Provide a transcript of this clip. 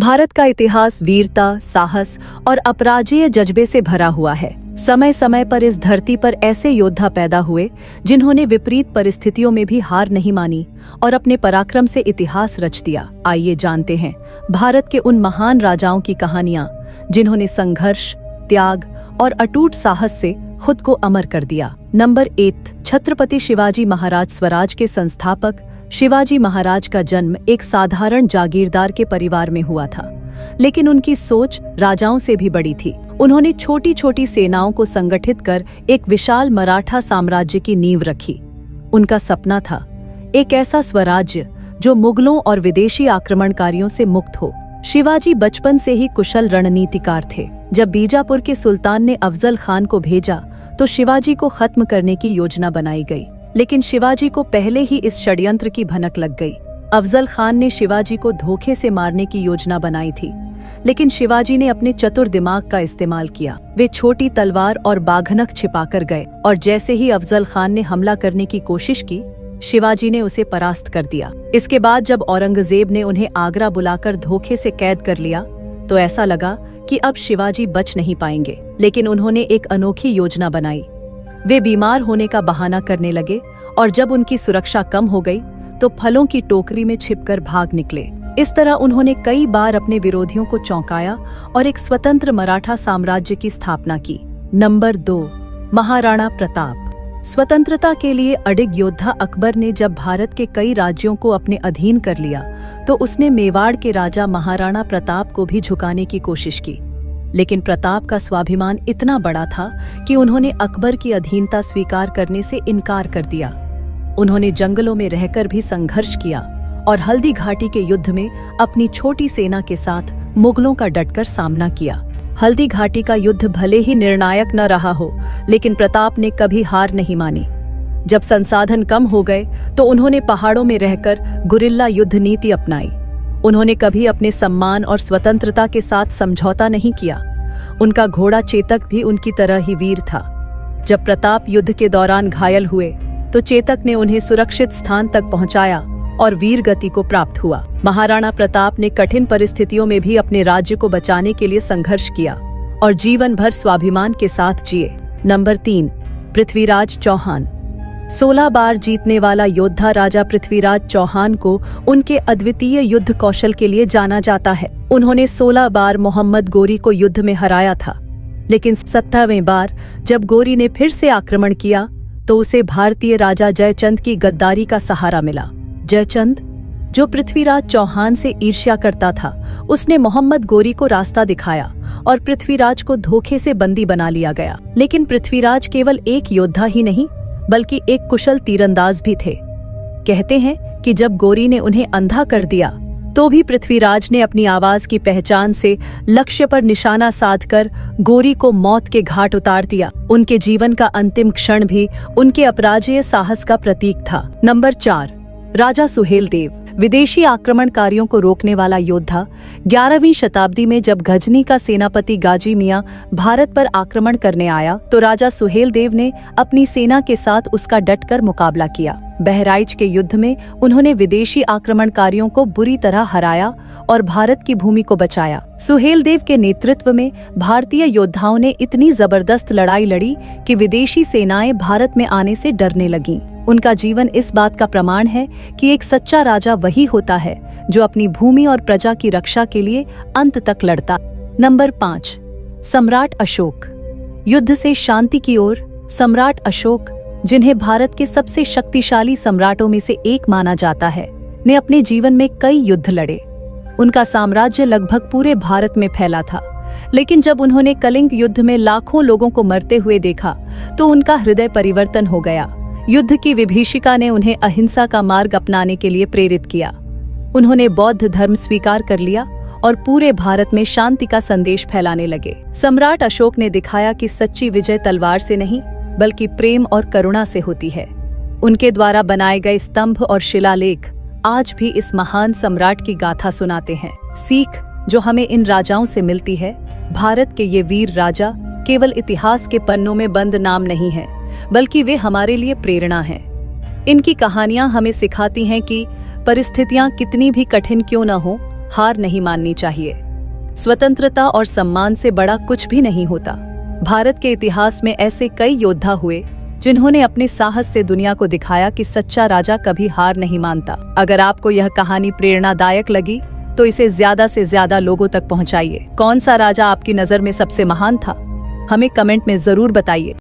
भारत का इतिहास वीरता, साहस और अपराजेय जज्बे से भरा हुआ है। समय समय पर इस धरती पर ऐसे योद्धा पैदा हुए जिन्होंने विपरीत परिस्थितियों में भी हार नहीं मानी और अपने पराक्रम से इतिहास रच दिया। आइए जानते हैं भारत के उन महान राजाओं की कहानियां जिन्होंने संघर्ष, त्याग और अटूट साहस से खुद को अमर कर दिया। नंबर 8, छत्रपति शिवाजी महाराज। स्वराज के संस्थापक शिवाजी महाराज का जन्म एक साधारण जागीरदार के परिवार में हुआ था, लेकिन उनकी सोच राजाओं से भी बड़ी थी। उन्होंने छोटी छोटी सेनाओं को संगठित कर एक विशाल मराठा साम्राज्य की नींव रखी। उनका सपना था एक ऐसा स्वराज्य जो मुगलों और विदेशी आक्रमणकारियों से मुक्त हो। शिवाजी बचपन से ही कुशल रणनीतिकार थे। जब बीजापुर के सुल्तान ने अफजल खान को भेजा तो शिवाजी को खत्म करने की योजना बनाई गई, लेकिन शिवाजी को पहले ही इस षड्यंत्र की भनक लग गई। अफजल खान ने शिवाजी को धोखे से मारने की योजना बनाई थी, लेकिन शिवाजी ने अपने चतुर दिमाग का इस्तेमाल किया। वे छोटी तलवार और बाघनक छिपाकर गए और जैसे ही अफजल खान ने हमला करने की कोशिश की, शिवाजी ने उसे परास्त कर दिया। इसके बाद जब औरंगजेब ने उन्हें आगरा बुलाकर धोखे से कैद कर लिया तो ऐसा लगा कि अब शिवाजी बच नहीं पाएंगे, लेकिन उन्होंने एक अनोखी योजना बनाई। वे बीमार होने का बहाना करने लगे और जब उनकी सुरक्षा कम हो गई तो फलों की टोकरी में छिपकर भाग निकले। इस तरह उन्होंने कई बार अपने विरोधियों को चौंकाया और एक स्वतंत्र मराठा साम्राज्य की स्थापना की। नंबर 2, महाराणा प्रताप। स्वतंत्रता के लिए अडिग योद्धा अकबर ने जब भारत के कई राज्यों को अपने अधीन कर लिया तो उसने मेवाड़ के राजा महाराणा प्रताप को भी झुकाने की कोशिश की, लेकिन प्रताप का स्वाभिमान इतना बड़ा था कि उन्होंने अकबर की अधीनता स्वीकार करने से इनकार कर दिया। उन्होंने जंगलों में रहकर भी संघर्ष किया और हल्दी घाटी के युद्ध में अपनी छोटी सेना के साथ मुगलों का डटकर सामना किया। हल्दी घाटी का युद्ध भले ही निर्णायक न रहा हो, लेकिन प्रताप ने कभी हार नहीं मानी। जब संसाधन कम हो गए तो उन्होंने पहाड़ों में रहकर गुरिल्ला युद्ध नीति अपनाई। उन्होंने कभी अपने सम्मान और स्वतंत्रता के साथ समझौता नहीं किया। उनका घोड़ा चेतक भी उनकी तरह ही वीर था। जब प्रताप युद्ध के दौरान घायल हुए तो चेतक ने उन्हें सुरक्षित स्थान तक पहुंचाया और वीर गति को प्राप्त हुआ। महाराणा प्रताप ने कठिन परिस्थितियों में भी अपने राज्य को बचाने के लिए संघर्ष किया और जीवन भर स्वाभिमान के साथ जिए। नंबर 3, पृथ्वीराज चौहान। 16 बार जीतने वाला योद्धा राजा पृथ्वीराज चौहान को उनके अद्वितीय युद्ध कौशल के लिए जाना जाता है। उन्होंने 16 बार मोहम्मद गोरी को युद्ध में हराया था, लेकिन 17वें बार जब गोरी ने फिर से आक्रमण किया तो उसे भारतीय राजा जयचंद की गद्दारी का सहारा मिला। जयचंद, जो पृथ्वीराज चौहान से ईर्ष्या करता था, उसने मोहम्मद गोरी को रास्ता दिखाया और पृथ्वीराज को धोखे से बंदी बना लिया गया। लेकिन पृथ्वीराज केवल एक योद्धा ही नहीं बल्कि एक कुशल तीरंदाज भी थे। कहते हैं कि जब गोरी ने उन्हें अंधा कर दिया तो भी पृथ्वीराज ने अपनी आवाज की पहचान से लक्ष्य पर निशाना साधकर गोरी को मौत के घाट उतार दिया। उनके जीवन का अंतिम क्षण भी उनके अपराजेय साहस का प्रतीक था। नंबर 4, राजा सुहेलदेव। विदेशी आक्रमणकारियों को रोकने वाला योद्धा। 11वीं शताब्दी में जब गजनी का सेनापति गाजी मियां भारत पर आक्रमण करने आया तो राजा सुहेलदेव ने अपनी सेना के साथ उसका डटकर मुकाबला किया। बहराइच के युद्ध में उन्होंने विदेशी आक्रमणकारियों को बुरी तरह हराया और भारत की भूमि को बचाया। सुहेलदेव के नेतृत्व में भारतीय योद्धाओं ने इतनी जबरदस्त लड़ाई लड़ी कि विदेशी सेनाएं भारत में आने से डरने लगीं। उनका जीवन इस बात का प्रमाण है कि एक सच्चा राजा वही होता है जो अपनी भूमि और प्रजा की रक्षा के लिए अंत तक लड़ता। नंबर 5, सम्राट अशोक। युद्ध से शांति की ओर सम्राट अशोक, जिन्हें भारत के सबसे शक्तिशाली सम्राटों में से एक माना जाता है, ने अपने जीवन में कई युद्ध लड़े। उनका साम्राज्य लगभग पूरे भारत में फैला था, लेकिन जब उन्होंने कलिंग युद्ध में लाखों लोगों को मरते हुए देखा तो उनका हृदय परिवर्तन हो गया। युद्ध की विभीषिका ने उन्हें अहिंसा का मार्ग अपनाने के लिए प्रेरित किया। उन्होंने बौद्ध धर्म स्वीकार कर लिया और पूरे भारत में शांति का संदेश फैलाने लगे। सम्राट अशोक ने दिखाया कि सच्ची विजय तलवार से नहीं बल्कि प्रेम और करुणा से होती है। उनके द्वारा बनाए गए स्तंभ और शिलालेख आज भी इस महान सम्राट की गाथा सुनाते हैं। सीख जो हमें इन राजाओं से मिलती है, भारत के ये वीर राजा केवल इतिहास के पन्नों में बंद नाम नहीं है, बल्कि वे हमारे लिए प्रेरणा हैं। इनकी कहानियां हमें सिखाती हैं कि परिस्थितियां कितनी भी कठिन क्यों न हो, हार नहीं माननी चाहिए। स्वतंत्रता और सम्मान से बड़ा कुछ भी नहीं होता। भारत के इतिहास में ऐसे कई योद्धा हुए जिन्होंने अपने साहस से दुनिया को दिखाया कि सच्चा राजा कभी हार नहीं मानता। अगर आपको यह कहानी प्रेरणादायक लगी तो इसे ज्यादा से ज्यादा लोगों तक पहुंचाइए। कौन सा राजा आपकी नजर में सबसे महान था? हमें कमेंट में जरूर बताइए।